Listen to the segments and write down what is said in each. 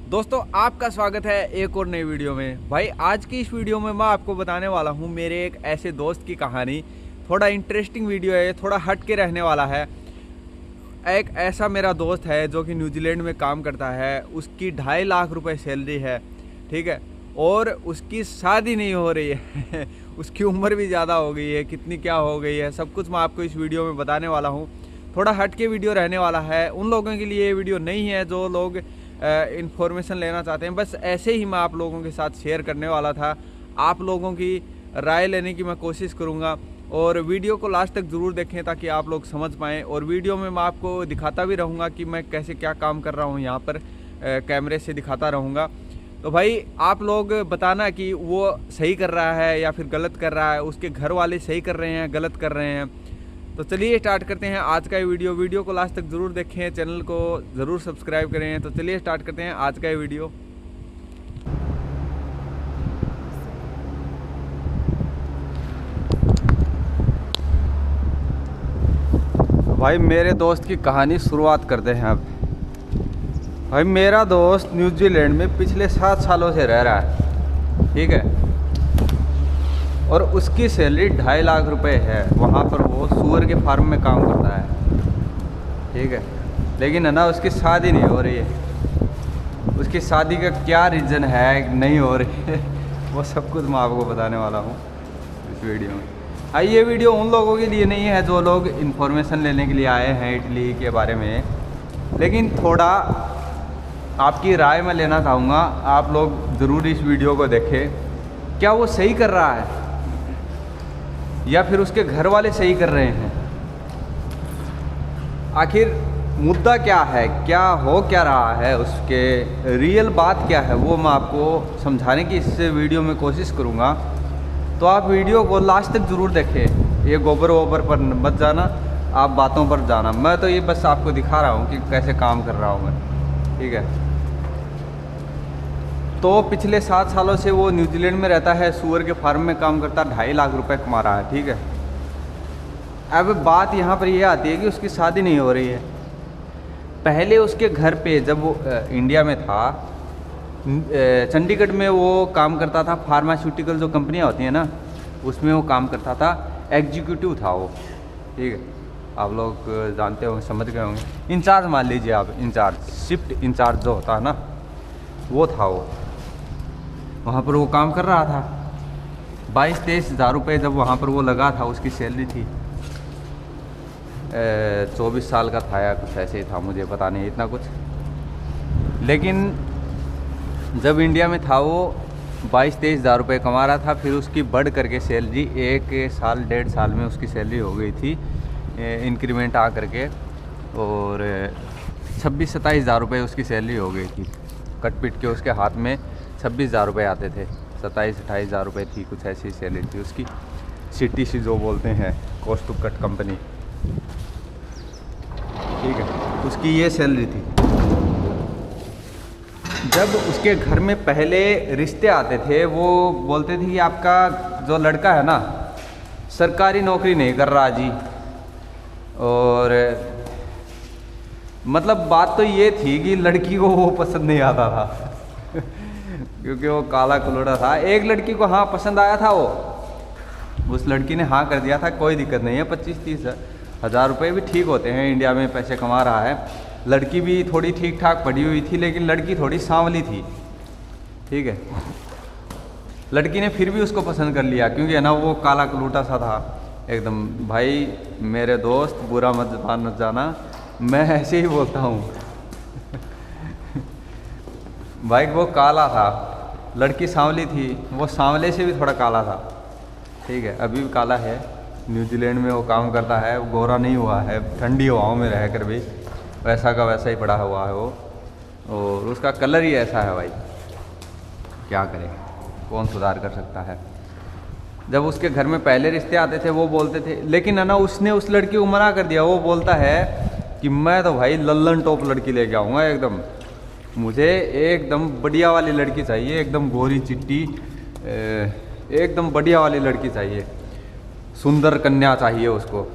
दोस्तों आपका स्वागत है एक और नई वीडियो में। भाई आज की इस वीडियो में मैं आपको बताने वाला हूँ मेरे एक ऐसे दोस्त की कहानी। थोड़ा इंटरेस्टिंग वीडियो है, थोड़ा हट के रहने वाला है। एक ऐसा मेरा दोस्त है जो कि न्यूजीलैंड में काम करता है, उसकी 2.5 लाख रुपए सैलरी है, ठीक है, और उसकी शादी नहीं हो रही है उसकी उम्र भी ज़्यादा हो गई है, कितनी क्या हो गई है सब कुछ मैं आपको इस वीडियो में बताने वाला हूँ। थोड़ा हट के वीडियो रहने वाला है, उन लोगों के लिए ये वीडियो नहीं है जो लोग इन्फॉर्मेशन लेना चाहते हैं। बस ऐसे ही मैं आप लोगों के साथ शेयर करने वाला था, आप लोगों की राय लेने की मैं कोशिश करूँगा और वीडियो को लास्ट तक ज़रूर देखें ताकि आप लोग समझ पाएँ। और वीडियो में मैं आपको दिखाता भी रहूँगा कि मैं कैसे क्या काम कर रहा हूँ, यहाँ पर कैमरे से दिखाता रहूँगा। तो भाई आप लोग बताना कि वो सही कर रहा है या फिर गलत कर रहा है, उसके घर वाले सही कर रहे हैं गलत कर रहे हैं। तो चलिए स्टार्ट करते हैं आज का ये वीडियो को लास्ट तक ज़रूर देखें, चैनल को ज़रूर सब्सक्राइब करें। तो चलिए स्टार्ट करते हैं आज का ये वीडियो। भाई मेरे दोस्त की कहानी शुरुआत करते हैं अब। भाई मेरा दोस्त न्यूजीलैंड में पिछले 7 सालों से रह रहा है, ठीक है, और उसकी सैलरी 2.5 लाख रुपए है। वहाँ पर वो सूअर के फार्म में काम करता है, ठीक है, लेकिन है ना उसकी शादी नहीं हो रही है। उसकी शादी का क्या रीज़न है नहीं हो रही है वो सब कुछ मैं आपको बताने वाला हूँ इस वीडियो में। हाँ, ये वीडियो उन लोगों के लिए नहीं है जो लोग इन्फॉर्मेशन लेने के लिए आए हैं इटली के बारे में, लेकिन थोड़ा आपकी राय मैं लेना चाहूँगा। आप लोग ज़रूर इस वीडियो को देखें, क्या वो सही कर रहा है या फिर उसके घर वाले सही कर रहे हैं, आखिर मुद्दा क्या है, क्या हो क्या रहा है, उसके रियल बात क्या है, वो मैं आपको समझाने की इस वीडियो में कोशिश करूँगा। तो आप वीडियो को लास्ट तक ज़रूर देखें, ये गोबर वोबर पर मत जाना, आप बातों पर जाना। मैं तो ये बस आपको दिखा रहा हूँ कि कैसे काम कर रहा हूँ मैं, ठीक है। तो पिछले 7 सालों से वो न्यूजीलैंड में रहता है, सूअर के फार्म में काम करता, 2.5 लाख रुपए कमा रहा है, ठीक है। अब बात यहाँ पर ये आती है कि उसकी शादी नहीं हो रही है। पहले उसके घर पे जब वो इंडिया में था, चंडीगढ़ में वो काम करता था, फार्मास्यूटिकल जो कंपनियाँ होती हैं ना उसमें वो काम करता था, एग्जीक्यूटिव था वो, ठीक है। आप लोग जानते होंगे, समझ गए होंगे, इंचार्ज मान लीजिए आप, इंचार्ज, शिफ्ट इंचार्ज जो होता है ना वो था वो। वहाँ पर वो काम कर रहा था, 22-23 हज़ार रुपये जब वहाँ पर वो लगा था, उसकी सैलरी थी। 24 साल का था या कुछ ऐसे ही था, मुझे पता नहीं इतना कुछ। लेकिन जब इंडिया में था वो 22-23 हज़ार रुपये कमा रहा था। फिर उसकी बढ़ करके सैलरी 1 साल 1.5 साल में उसकी सैलरी हो गई थी इंक्रीमेंट आ करके, और 26-27 हज़ार रुपये उसकी सैलरी हो गई थी। कट पिट के उसके हाथ में 26 हज़ार रुपये आते थे, 27-28 हज़ार रुपये थी, कुछ ऐसी सैलरी थी उसकी। CTC जो बोलते हैं, कॉस्ट टू कट कंपनी, ठीक है, उसकी ये सैलरी थी। जब उसके घर में पहले रिश्ते आते थे वो बोलते थे कि आपका जो लड़का है ना सरकारी नौकरी नहीं कर रहा जी, और मतलब बात तो ये थी कि लड़की को वो पसंद नहीं आता था क्योंकि वो काला कलोड़ा था। एक लड़की को हाँ पसंद आया था, वो उस लड़की ने हाँ कर दिया था, कोई दिक्कत नहीं है, 25-30 हज़ार रुपये भी ठीक होते हैं, इंडिया में पैसे कमा रहा है। लड़की भी थोड़ी ठीक ठाक पढ़ी हुई थी, लेकिन लड़की थोड़ी सांवली थी, ठीक है। लड़की ने फिर भी उसको पसंद कर लिया क्योंकि है ना वो काला कलूटा सा था एकदम। भाई मेरे दोस्त बुरा मत जाना, मैं ऐसे ही बोलता हूँ भाई वो काला था, लड़की सांवली थी, वो सांवले से भी थोड़ा काला था, ठीक है, अभी भी काला है। न्यूजीलैंड में वो काम करता है, वो गोरा नहीं हुआ है, ठंडी हवाओं में रह कर भी वैसा का वैसा ही पड़ा हुआ है वो, और उसका कलर ही ऐसा है। भाई क्या करें, कौन सुधार कर सकता है। जब उसके घर में पहले रिश्ते आते थे वो बोलते थे, लेकिन है ना उसने उस लड़की को मना कर दिया। वो बोलता है कि मैं तो भाई लल्लन टॉप लड़की लेके आऊँगा, एकदम मुझे एकदम बढ़िया वाली लड़की चाहिए, एकदम गोरी चिट्टी, एकदम बढ़िया वाली लड़की चाहिए, सुंदर कन्या चाहिए उसको।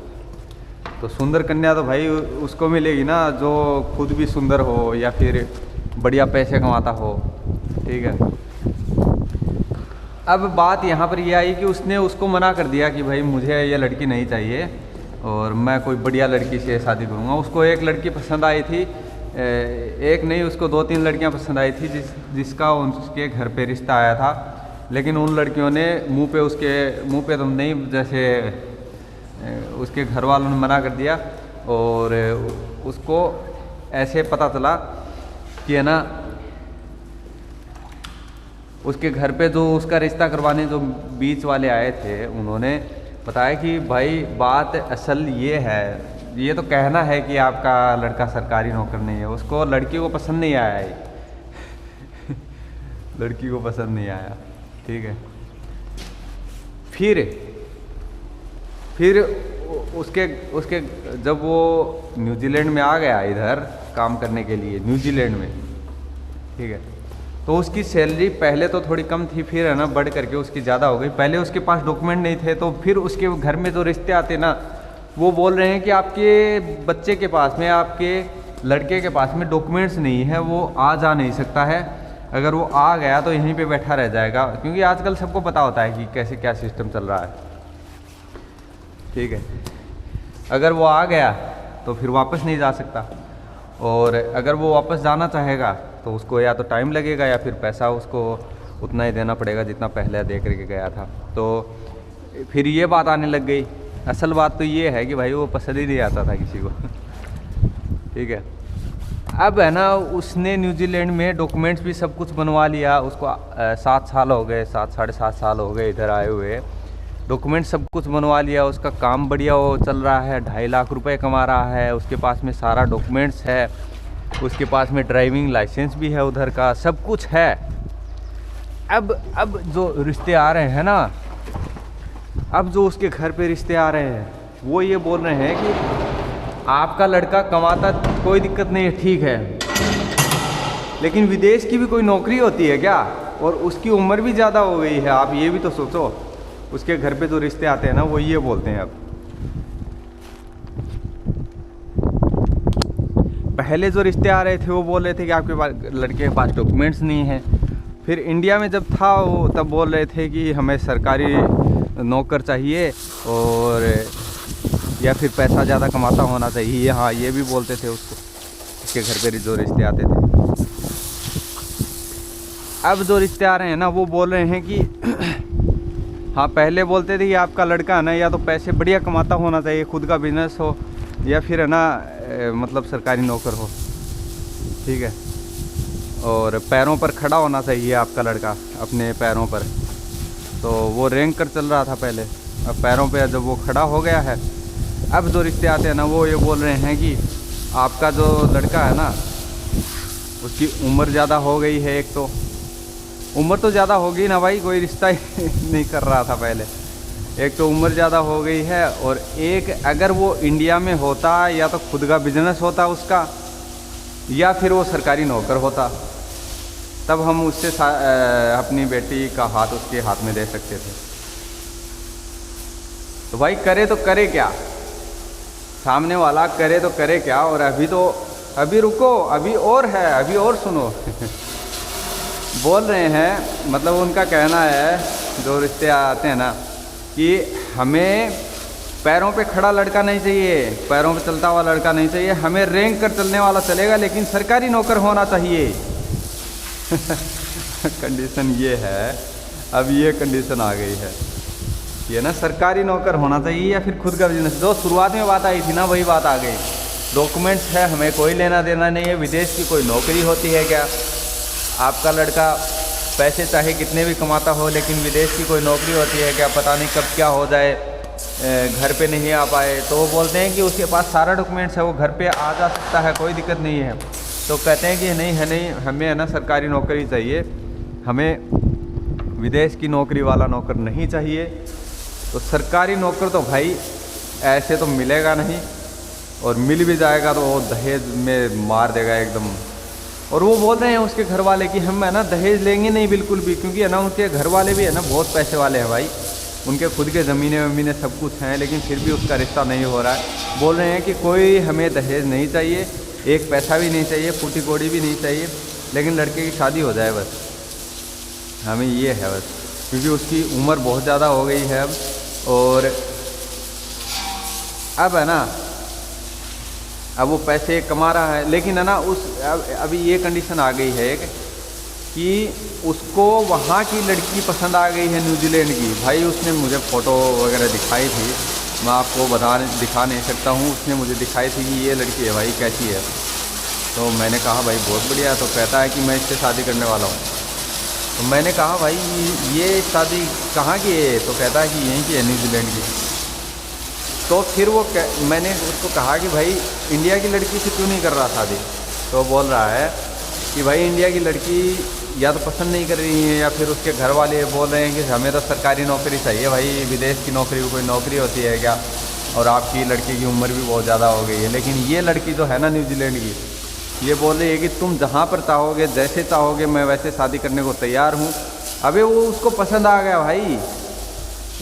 तो सुंदर कन्या तो भाई उसको मिलेगी ना जो खुद भी सुंदर हो या फिर बढ़िया पैसे कमाता हो, ठीक है। अब बात यहाँ पर ये आई कि उसने उसको मना कर दिया कि भाई मुझे ये लड़की नहीं चाहिए और मैं कोई बढ़िया लड़की से शादी करूँगा। उसको एक लड़की पसंद आई थी, एक नहीं उसको 2-3 लड़कियाँ पसंद आई थी जिसका उसके घर पे रिश्ता आया था, लेकिन उन लड़कियों ने उसके मुंह पे तो नहीं, जैसे उसके घर वालों ने मना कर दिया। और उसको ऐसे पता चला कि है ना उसके घर पे जो उसका रिश्ता करवाने जो बीच वाले आए थे, उन्होंने बताया कि भाई बात असल ये है, ये तो कहना है कि आपका लड़का सरकारी नौकर नहीं है, उसको लड़की को पसंद नहीं आया है लड़की को पसंद नहीं आया, ठीक है। फिर उसके जब वो न्यूजीलैंड में आ गया इधर काम करने के लिए, न्यूजीलैंड में, ठीक है, तो उसकी सैलरी पहले तो थोड़ी कम थी, फिर है ना बढ़ करके उसकी ज़्यादा हो गई। पहले उसके पास डॉक्यूमेंट नहीं थे, तो फिर उसके घर में जो रिश्ते आते ना, वो बोल रहे हैं कि आपके बच्चे के पास में, आपके लड़के के पास में डॉक्यूमेंट्स नहीं है, वो आ जा नहीं सकता है। अगर वो आ गया तो यहीं पे बैठा रह जाएगा, क्योंकि आजकल सबको पता होता है कि कैसे क्या सिस्टम चल रहा है, ठीक है। अगर वो आ गया तो फिर वापस नहीं जा सकता, और अगर वो वापस जाना चाहेगा तो उसको या तो टाइम लगेगा या फिर पैसा उसको उतना ही देना पड़ेगा जितना पहले दे करके गया था। तो फिर ये बात आने लग गई। असल बात तो ये है कि भाई वो पसंद ही नहीं आता था किसी को ठीक है। अब है ना उसने न्यूजीलैंड में डॉक्यूमेंट्स भी सब कुछ बनवा लिया, उसको 7 साल हो गए, 7-7.5 साल हो गए इधर आए हुए, डॉक्यूमेंट सब कुछ बनवा लिया, उसका काम बढ़िया वो चल रहा है, 2.5 लाख रुपए कमा रहा है, उसके पास में सारा डॉक्यूमेंट्स है, उसके पास में ड्राइविंग लाइसेंस भी है उधर का, सब कुछ है। अब जो रिश्ते आ रहे हैं ना, अब जो उसके घर पे रिश्ते आ रहे हैं वो ये बोल रहे हैं कि आपका लड़का कमाता कोई दिक्कत नहीं है, ठीक है, लेकिन विदेश की भी कोई नौकरी होती है क्या? और उसकी उम्र भी ज़्यादा हो गई है, आप ये भी तो सोचो। उसके घर पे जो रिश्ते आते हैं ना वो ये बोलते हैं। अब पहले जो रिश्ते आ रहे थे वो बोल रहे थे कि आपके पास लड़के के पास डॉक्यूमेंट्स नहीं हैं। फिर इंडिया में जब था वो तब बोल रहे थे कि हमें सरकारी नौकर चाहिए और या फिर पैसा ज़्यादा कमाता होना चाहिए। हाँ, ये भी बोलते थे उसको, उसके घर पे जो रिश्ते आते थे। अब जो रिश्ते आ रहे हैं ना वो बोल रहे हैं कि हाँ, पहले बोलते थे कि आपका लड़का है ना या तो पैसे बढ़िया कमाता होना चाहिए, खुद का बिजनेस हो, या फिर है ना मतलब सरकारी नौकर हो, ठीक है, और पैरों पर खड़ा होना चाहिए आपका लड़का, अपने पैरों पर। तो वो रैंक कर चल रहा था पहले, अब पैरों पे जब वो खड़ा हो गया है, अब जो रिश्ते आते हैं ना वो ये बोल रहे हैं कि आपका जो लड़का है ना उसकी उम्र ज़्यादा हो गई है। एक तो उम्र तो ज़्यादा होगी ना भाई, कोई रिश्ता ही नहीं कर रहा था पहले। एक तो उम्र ज़्यादा हो गई है, और एक अगर वो इंडिया में होता या तो खुद का बिजनेस होता उसका, या फिर वो सरकारी नौकर होता, तब हम उससे अपनी बेटी का हाथ उसके हाथ में दे सकते थे। तो भाई करे तो करे क्या, सामने वाला करे तो करे क्या। और अभी रुको, अभी और है, अभी और सुनो बोल रहे हैं, मतलब उनका कहना है जो रिश्ते आते हैं ना कि हमें पैरों पे खड़ा लड़का नहीं चाहिए, पैरों पे चलता हुआ लड़का नहीं चाहिए, हमें रैंक कर चलने वाला चलेगा लेकिन सरकारी नौकर होना चाहिए कंडीशन ये है, अब ये कंडीशन आ गई है, ये ना सरकारी नौकर होना चाहिए या फिर खुद का बिजनेस। जो शुरुआत में बात आई थी ना वही बात आ गई। डॉक्यूमेंट्स है, हमें कोई लेना देना नहीं है, विदेश की कोई नौकरी होती है क्या? आपका लड़का पैसे चाहे कितने भी कमाता हो, लेकिन विदेश की कोई नौकरी होती है क्या? पता नहीं कब क्या हो जाए, घर पे नहीं आ पाए, तो वो बोलते हैं कि उसके पास सारा डॉक्यूमेंट्स है, वो घर पे आ जा सकता है, कोई दिक्कत नहीं है। तो कहते हैं कि नहीं, हमें है ना सरकारी नौकरी चाहिए, हमें विदेश की नौकरी वाला नौकर नहीं चाहिए। तो सरकारी नौकर तो भाई ऐसे तो मिलेगा नहीं, और मिल भी जाएगा तो वो दहेज में मार देगा एकदम। और वो बोल रहे हैं उसके घर वाले कि हम है ना दहेज लेंगे नहीं बिल्कुल भी, क्योंकि है ना उनके घर वाले भी है ना बहुत पैसे वाले हैं भाई, उनके खुद के ज़मीनें वमीनें सब कुछ हैं, लेकिन फिर भी उसका रिश्ता नहीं हो रहा है। बोल रहे हैं कि कोई हमें दहेज नहीं चाहिए, एक पैसा भी नहीं चाहिए, फूटी कोड़ी भी नहीं चाहिए, लेकिन लड़के की शादी हो जाए बस, हमें ये है बस, क्योंकि उसकी उम्र बहुत ज़्यादा हो गई है अब। और अब है ना, अब वो पैसे कमा रहा है, लेकिन है ना अभी ये कंडीशन आ गई है कि उसको वहाँ की लड़की पसंद आ गई है, न्यूजीलैंड की। भाई उसने मुझे फ़ोटो वगैरह दिखाई थी, मैं आपको दिखा नहीं सकता हूँ। उसने मुझे दिखाई थी कि ये लड़की है भाई, कैसी है। तो मैंने कहा भाई बहुत बढ़िया। तो कहता है कि मैं इससे शादी करने वाला हूँ। तो मैंने कहा भाई ये शादी कहाँ की है? तो कहता है कि यहीं की है, न्यूजीलैंड की। तो फिर मैंने उसको कहा कि भाई इंडिया की लड़की से क्यों नहीं कर रहा शादी? तो बोल रहा है कि भाई इंडिया की लड़की या तो पसंद नहीं कर रही है, या फिर उसके घर वाले बोल रहे हैं कि हमें तो सरकारी नौकरी चाहिए भाई, विदेश की नौकरी कोई नौकरी होती है क्या? और आपकी लड़की की उम्र भी बहुत ज़्यादा हो गई है। लेकिन ये लड़की जो है ना न्यूजीलैंड की, ये बोल रही है कि तुम जहाँ पर चाहोगे, जैसे चाहोगे, मैं वैसे शादी करने को तैयार हूँ। अबे वो उसको पसंद आ गया भाई,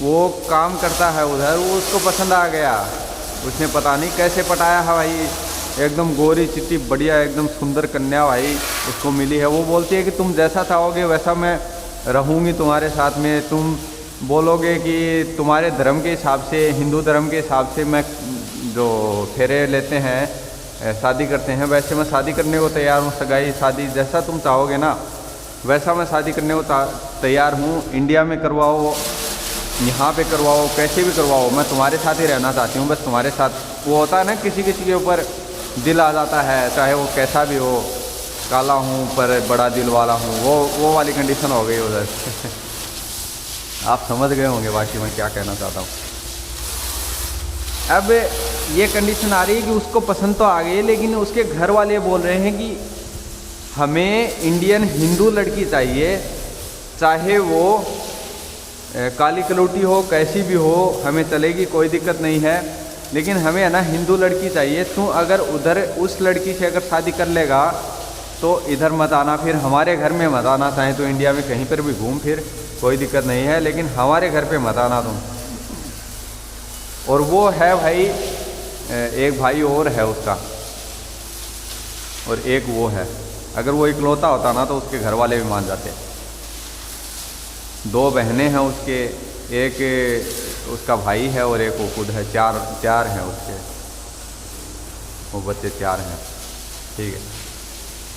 वो काम करता है उधर, वो उसको पसंद आ गया। उसने पता नहीं कैसे पटाया है भाई, एकदम गोरी चिट्टी बढ़िया एकदम सुंदर कन्या भाई उसको मिली है। वो बोलती है कि तुम जैसा चाहोगे वैसा मैं रहूँगी तुम्हारे साथ में। तुम बोलोगे कि तुम्हारे धर्म के हिसाब से, हिंदू धर्म के हिसाब से मैं जो फेरे लेते हैं, शादी करते हैं, वैसे मैं शादी करने को तैयार हूँ। सगाई शादी जैसा तुम चाहोगे ना वैसा मैं शादी करने को तैयार हूँ। इंडिया में करवाओ, यहाँ पे करवाओ, कैसे भी करवाओ, मैं तुम्हारे साथ ही रहना चाहती हूँ, बस तुम्हारे साथ। वो होता है ना किसी किसी के ऊपर दिल आ जाता है, चाहे वो कैसा भी हो, काला हूँ पर बड़ा दिल वाला हूँ, वो वाली कंडीशन हो गई उधर। आप समझ गए होंगे बाकी मैं क्या कहना चाहता हूँ। अब ये कंडीशन आ रही है कि उसको पसंद तो आ गई है, लेकिन उसके घर वाले बोल रहे हैं कि हमें इंडियन हिंदू लड़की चाहिए, चाहे वो काली कलौटी हो, कैसी भी हो, हमें चलेगी, कोई दिक्कत नहीं है, लेकिन हमें है ना हिंदू लड़की चाहिए। तू अगर उधर उस लड़की से अगर शादी कर लेगा तो इधर मत आना, फिर हमारे घर में मत आना। चाहे तो इंडिया में कहीं पर भी घूम फिर, कोई दिक्कत नहीं है, लेकिन हमारे घर पे मत आना तुम। और वो है भाई, एक भाई और है उसका, और एक वो है। अगर वो इकलौता होता ना तो उसके घर वाले भी मान जाते। 2 बहनें हैं उसके, एक उसका भाई है और एक वो खुद है। चार हैं उसके, वो बच्चे 4 हैं, ठीक है।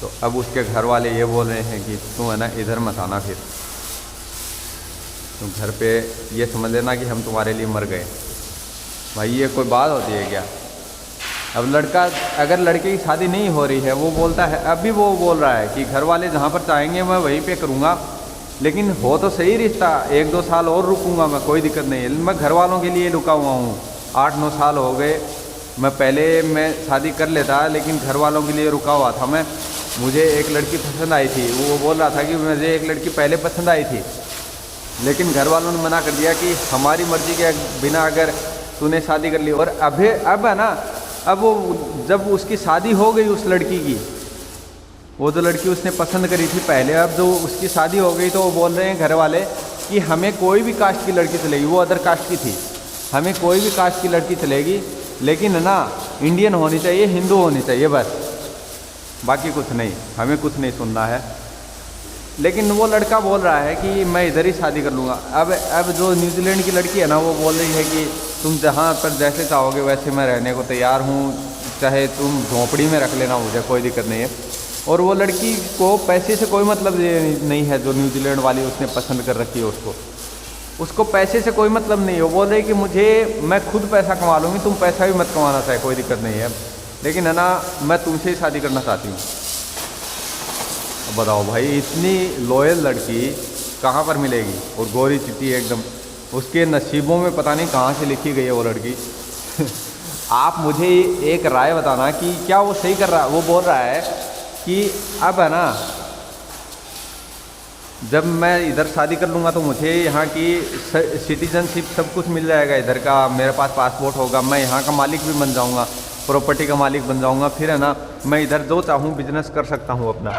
तो अब उसके घर वाले ये बोल रहे हैं कि तू है ना इधर मत आना, फिर तुम घर पे ये समझ लेना कि हम तुम्हारे लिए मर गए। भाई ये कोई बात होती है क्या? अब लड़का, अगर लड़के की शादी नहीं हो रही है, वो बोलता है, अभी वो बोल रहा है कि घर वाले जहाँ पर चाहेंगे मैं वहीं पे करूँगा, लेकिन हो तो सही रिश्ता, 1-2 साल और रुकूंगा मैं, कोई दिक्कत नहीं है। मैं घर वालों के लिए रुका हुआ हूँ, 8-9 साल हो गए। मैं शादी कर लेता, लेकिन घर वालों के लिए रुका हुआ था मैं। मुझे एक लड़की पसंद आई थी, वो बोल रहा था कि मुझे एक लड़की पहले पसंद आई थी, लेकिन घर वालों ने मना कर दिया कि हमारी मर्जी के बिना अगर तूने शादी कर ली। और अब है ना, अब वो जब उसकी शादी हो गई उस लड़की की, वो जो लड़की उसने पसंद करी थी पहले, अब जो उसकी शादी हो गई तो वो बोल रहे हैं घर वाले कि हमें कोई भी कास्ट की लड़की चलेगी। वो अदर कास्ट की थी, हमें कोई भी कास्ट की लड़की चलेगी, लेकिन ना इंडियन होनी चाहिए, हिंदू होनी चाहिए, बस, बाकी कुछ नहीं, हमें कुछ नहीं सुनना है। लेकिन वो लड़का बोल रहा है कि मैं इधर ही शादी कर लूँगा। अब जो न्यूजीलैंड की लड़की है ना, वो बोल रही है कि तुम जहाँ पर जैसे चाहोगे वैसे मैं रहने को तैयार हूँ, चाहे तुम झोंपड़ी में रख लेना मुझे, कोई दिक्कत नहीं है। और वो लड़की को पैसे से कोई मतलब नहीं है, जो न्यूजीलैंड वाली उसने पसंद कर रखी है उसको पैसे से कोई मतलब नहीं है। वो बोल रही कि मैं खुद पैसा कमा लूँगी, तुम पैसा भी मत कमाना चाहे, कोई दिक्कत नहीं है, लेकिन है ना मैं तुमसे ही शादी करना चाहती हूँ। बताओ भाई, इतनी लॉयल लड़की कहाँ पर मिलेगी? और गोरी चिट्टी एकदम, उसके नसीबों में पता नहीं कहाँ से लिखी गई है वो लड़की। आप मुझे एक राय बताना कि क्या वो सही कर रहा है? वो बोल रहा है कि अब है ना, जब मैं इधर शादी कर लूँगा तो मुझे यहाँ की सिटीजनशिप सब कुछ मिल जाएगा, इधर का मेरे पास पासपोर्ट होगा, मैं यहाँ का मालिक भी बन जाऊँगा, प्रॉपर्टी का मालिक बन जाऊँगा, फिर है ना मैं इधर जो चाहूँ बिजनेस कर सकता हूँ अपना।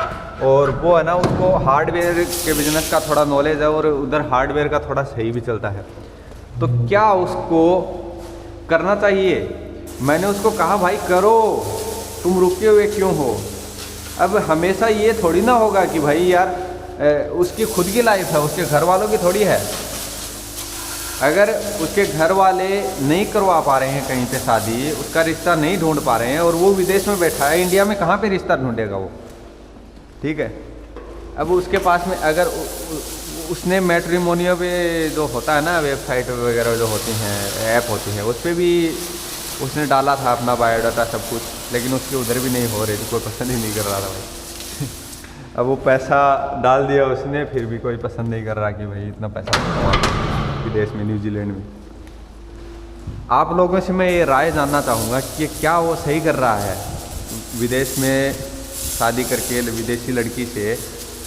और वो है ना, उसको हार्डवेयर के बिजनेस का थोड़ा नॉलेज है और उधर हार्डवेयर का थोड़ा सही भी चलता है, तो क्या उसको करना चाहिए? मैंने उसको कहा भाई करो, तुम रुके हुए क्यों हो? अब हमेशा ये थोड़ी ना होगा कि भाई यार उसकी खुद की लाइफ है, उसके घर वालों की थोड़ी है। अगर उसके घर वाले नहीं करवा पा रहे हैं कहीं पे शादी, उसका रिश्ता नहीं ढूंढ पा रहे हैं और वो विदेश में बैठा है, इंडिया में कहाँ पे रिश्ता ढूंढेगा वो, ठीक है। अब उसके पास में अगर उसने मैट्रिमोनियो पे जो होता है ना, वेबसाइट वगैरह जो होती हैं, ऐप होती है, उस पर भी उसने डाला था अपना बायोडाटा सब कुछ, लेकिन उसके उधर भी नहीं हो रही थी, कोई पसंद ही नहीं कर रहा था भाई। अब वो पैसा डाल दिया उसने, फिर भी कोई पसंद नहीं कर रहा कि भाई इतना पैसा विदेश में, न्यूजीलैंड में। आप लोगों से मैं ये राय जानना चाहूँगा कि क्या वो सही कर रहा है विदेश में शादी करके विदेशी लड़की से।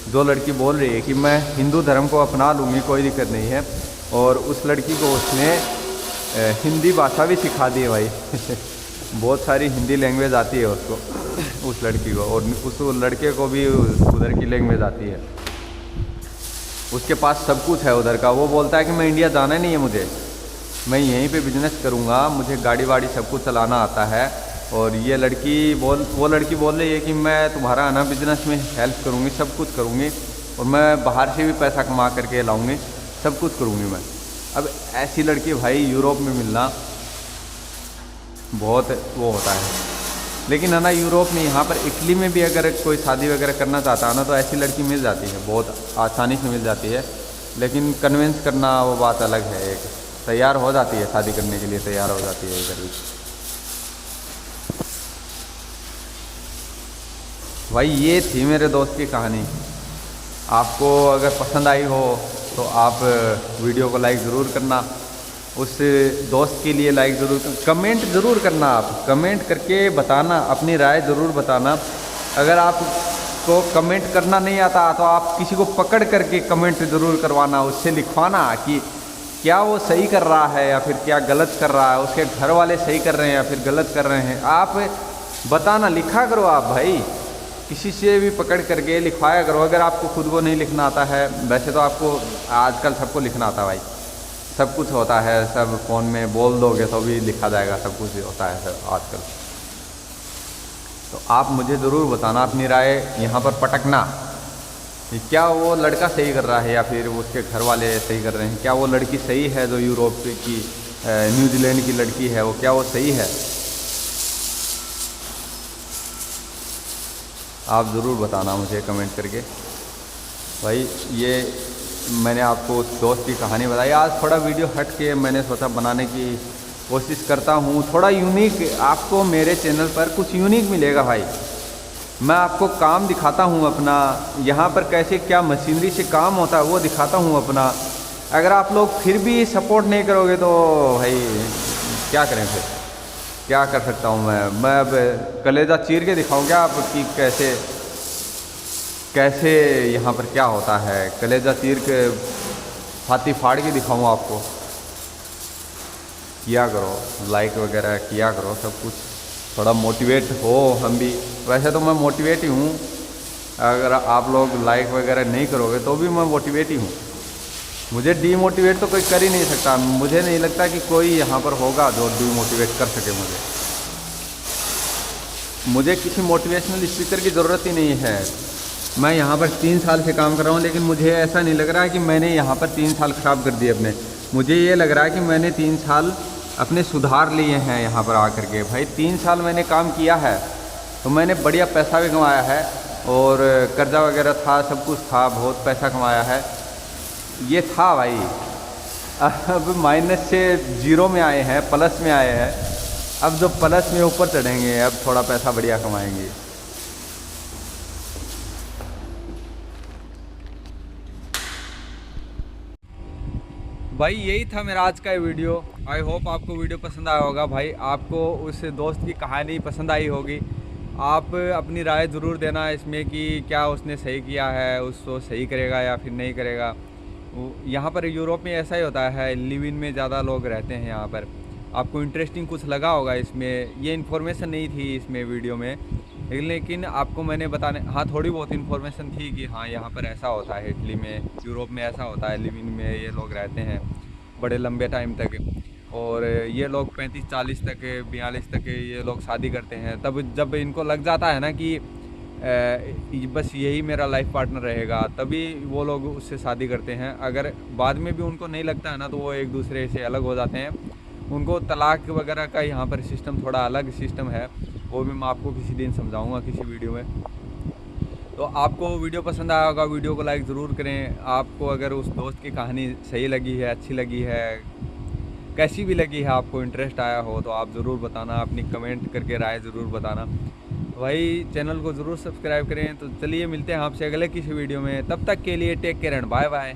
जो लड़की बोल रही है कि मैं हिंदू धर्म को अपना लूँगी, कोई दिक्कत नहीं है, और उस लड़की को उसने हिंदी भाषा भी सिखा दी है भाई। बहुत सारी हिंदी लैंग्वेज आती है उसको, उस लड़की को, और उस लड़के को भी उधर की लैंग्वेज आती है। उसके पास सब कुछ है उधर का। वो बोलता है कि मैं इंडिया जाना नहीं है मुझे, मैं यहीं पे बिजनेस करूँगा, मुझे गाड़ी वाड़ी सब कुछ चलाना आता है। और ये वो लड़की बोल रही है कि मैं तुम्हारा ना बिजनेस में हेल्प करूँगी, सब कुछ करूँगी, और मैं बाहर से भी पैसा कमा करके लाऊँगी, सब कुछ करूँगी मैं। अब ऐसी लड़की भाई यूरोप में मिलना बहुत वो होता है। लेकिन है ना, यूरोप में, यहाँ पर इटली में भी अगर कोई शादी वगैरह करना चाहता है ना, तो ऐसी लड़की मिल जाती है, बहुत आसानी से मिल जाती है। लेकिन कन्विंस करना वो बात अलग है, एक तैयार हो जाती है, शादी करने के लिए तैयार हो जाती है इधर भी। भाई ये थी मेरे दोस्त की कहानी। आपको अगर पसंद आई हो तो आप वीडियो को लाइक ज़रूर करना, उस दोस्त के लिए लाइक ज़रूर, कमेंट ज़रूर करना, आप कमेंट करके बताना, अपनी राय ज़रूर बताना। अगर आपको कमेंट करना नहीं आता तो आप किसी को पकड़ करके कमेंट ज़रूर करवाना, उससे लिखवाना कि क्या वो सही कर रहा है या फिर क्या गलत कर रहा है, उसके घर वाले सही कर रहे हैं या फिर गलत कर रहे हैं, आप बताना, लिखा करो आप भाई, किसी से भी पकड़ करके लिखवाया करो। अगर आपको खुद को नहीं लिखना आता है, वैसे तो आपको आजकल सबको लिखना आता है भाई, सब कुछ होता है, सब फ़ोन में बोल दोगे तो भी लिखा जाएगा, सब कुछ होता है सर आजकल। तो आप मुझे ज़रूर बताना अपनी राय, यहाँ पर पटकना कि क्या वो लड़का सही कर रहा है या फिर उसके घर वाले सही कर रहे हैं, क्या वो लड़की सही है जो यूरोप की न्यूजीलैंड की लड़की है, वो क्या वो सही है। आप ज़रूर बताना मुझे कमेंट करके। भाई ये मैंने आपको उस दोस्त की कहानी बताई। आज थोड़ा वीडियो हट के मैंने सोचा बनाने की कोशिश करता हूँ, थोड़ा यूनिक। आपको मेरे चैनल पर कुछ यूनिक मिलेगा भाई। मैं आपको काम दिखाता हूँ अपना, यहाँ पर कैसे क्या मशीनरी से काम होता है वो दिखाता हूँ अपना। अगर आप लोग फिर भी सपोर्ट नहीं करोगे तो भाई क्या करें फिर, क्या कर सकता हूँ मैं अब कलेजा चीर के दिखाऊँ क्या आपकी, कैसे यहाँ पर क्या होता है, कलेजा चीर के छाती फाड़ के दिखाऊँ आपको। किया करो लाइक वगैरह, किया करो सब कुछ, थोड़ा मोटिवेट हो हम भी। वैसे तो मैं मोटिवेट ही हूँ, अगर आप लोग लाइक वगैरह नहीं करोगे तो भी मैं मोटिवेट ही हूँ। मुझे डीमोटिवेट तो कोई कर ही नहीं सकता। मुझे नहीं लगता कि कोई यहाँ पर होगा जो डीमोटिवेट कर सके मुझे किसी मोटिवेशनल स्पीकर की ज़रूरत ही नहीं है। मैं यहाँ पर 3 साल से काम कर रहा हूँ, लेकिन मुझे ऐसा नहीं लग रहा है कि मैंने यहाँ पर 3 साल ख़राब कर दिए अपने। मुझे ये लग रहा है कि मैंने 3 साल अपने सुधार लिए हैं यहाँ पर आकर के। भाई 3 साल मैंने काम किया है तो मैंने बढ़िया पैसा भी कमाया है, और कर्जा वगैरह था, सब कुछ था, बहुत पैसा कमाया है। ये था भाई, अब माइनस से 0 में आए हैं, प्लस में आए हैं। अब जो प्लस में ऊपर चढ़ेंगे, अब थोड़ा पैसा बढ़िया कमाएंगे। भाई यही था मेरा आज का वीडियो। आई होप आपको वीडियो पसंद आया होगा। भाई आपको उस दोस्त की कहानी पसंद आई होगी। आप अपनी राय ज़रूर देना इसमें कि क्या उसने सही किया है, उसको सही करेगा या फिर नहीं करेगा। यहाँ पर यूरोप में ऐसा ही होता है, लिव इन में ज़्यादा लोग रहते हैं यहाँ पर। आपको इंटरेस्टिंग कुछ लगा होगा इसमें, ये इन्फॉर्मेशन नहीं थी इसमें वीडियो में, लेकिन आपको मैंने बताने, हाँ थोड़ी बहुत इन्फॉर्मेशन थी कि हाँ यहाँ पर ऐसा होता है, इटली में, यूरोप में ऐसा होता है, लिव इन में ये लोग रहते हैं बड़े लंबे टाइम तक। और ये लोग 35-40 तक, 42 तक ये लोग शादी करते हैं। तब जब इनको लग जाता है ना कि बस यही मेरा लाइफ पार्टनर रहेगा, तभी वो लोग उससे शादी करते हैं। अगर बाद में भी उनको नहीं लगता है ना, तो वो एक दूसरे से अलग हो जाते हैं। उनको तलाक वगैरह का यहाँ पर सिस्टम थोड़ा अलग सिस्टम है, वो भी मैं आपको किसी दिन समझाऊंगा किसी वीडियो में। तो आपको वीडियो पसंद आया होगा, वीडियो को लाइक ज़रूर करें। आपको अगर उस दोस्त की कहानी सही लगी है, अच्छी लगी है, कैसी भी लगी है, आपको इंटरेस्ट आया हो, तो आप ज़रूर बताना, अपनी कमेंट करके राय ज़रूर बताना। भाई चैनल को ज़रूर सब्सक्राइब करें। तो चलिए मिलते हैं आपसे अगले किसी वीडियो में, तब तक के लिए take care and bye bye.